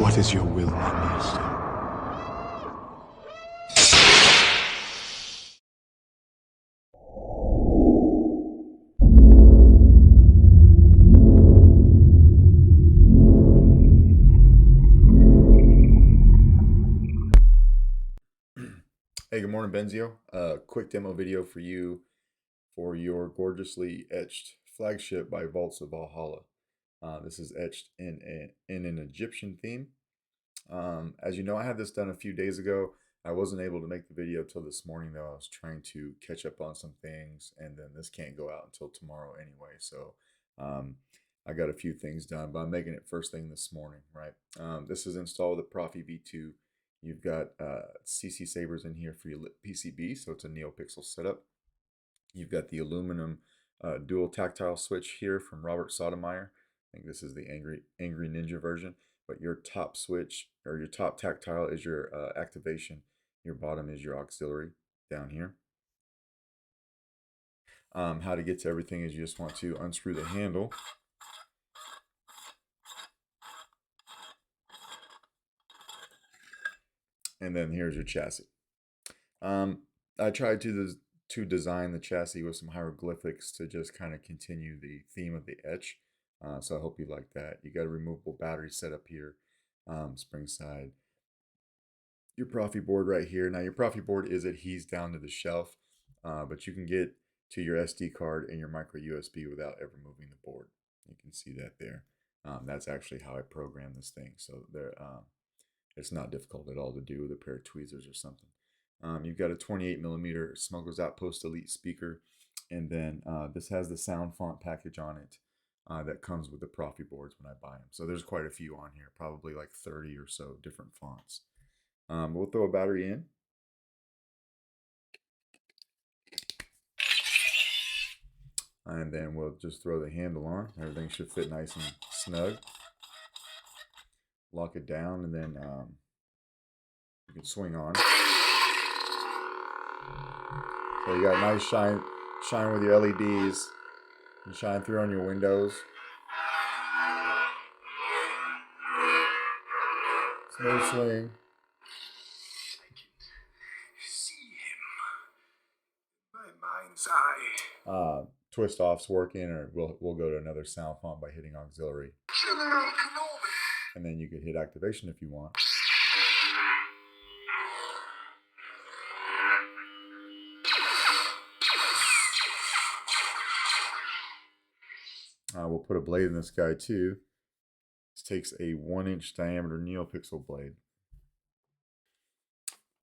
What is your will, my master? Hey, good morning, Benzio. Quick demo video for you for your gorgeously etched flagship by Vaults of Valhalla. This is etched in an Egyptian theme. As you know, I had this done a few days ago. I wasn't able to make the video till this morning, though. I was trying to catch up on some things, and then this can't go out until tomorrow anyway. So I got a few things done, but I'm making it first thing this morning, right? This is installed with the Proffie V2. You've got CC sabers in here for your PCB, so it's a NeoPixel setup. You've got the aluminum dual tactile switch here from Robert Sotomayor. I think this is the Angry Ninja version. But your top switch, or your top tactile, is your activation. Your bottom is your auxiliary down here. How to get to everything is you just want to unscrew the handle. And then here's your chassis. I tried to design the chassis with some hieroglyphics to just kind of continue the theme of the etch. So I hope you like that. You got a removable battery set up here, spring side. Your Proffie board right here. Now your Proffie board is adhesed down to the shelf, but you can get to your SD card and your micro USB without ever moving the board. You can see that there. That's actually how I program this thing. So there, it's not difficult at all to do with a pair of tweezers or something. You've got a 28mm Smuggler's Outpost Elite speaker, and then this has the sound font package on it that comes with the Proffie boards when I buy them. So there's quite a few on here, probably like 30 or so different fonts. We'll throw a battery in. And then we'll just throw the handle on. Everything should fit nice and snug. Lock it down, and then you can swing on. So you got nice shine with your LEDs. And shine through on your windows. Smooth swing. See him. My mind's eye. Twist off's working, or we'll go to another sound font by hitting auxiliary. General Kenobi. And then you could hit activation if you want. We'll put a blade in this guy too. This takes a 1-inch diameter NeoPixel blade.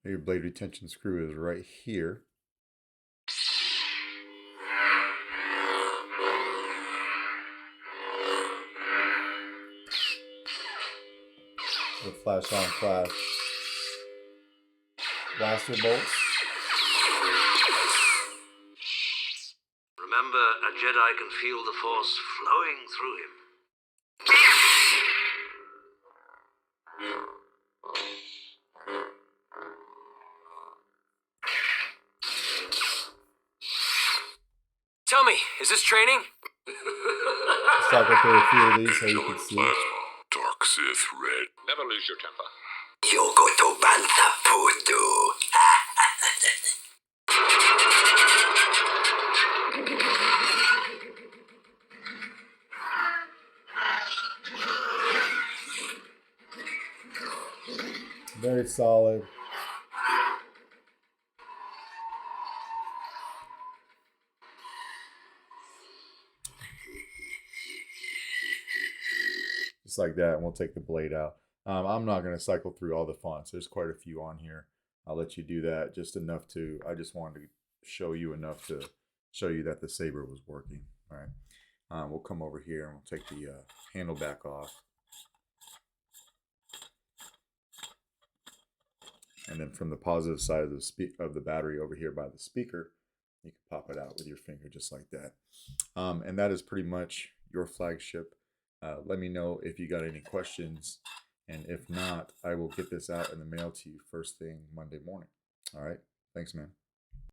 Your blade retention screw is right here. The flash on flash blaster bolts. Remember, a Jedi can feel the Force flowing through him. Tell me, is this training? Cycle through a few of these so you can see. Dark Sith red. Never lose your temper. You go to Bantha Putu. Very solid. Just like that, and we'll take the blade out. I'm not going to cycle through all the fonts. There's quite a few on here. I'll let you do that, just enough to, I just wanted to show you enough to show you that the saber was working. All right. We'll come over here and we'll take the handle back off. And then from the positive side of the battery over here by the speaker, you can pop it out with your finger just like that. And that is pretty much your flagship. Let me know if you got any questions. And if not, I will get this out in the mail to you first thing Monday morning. All right. Thanks, man.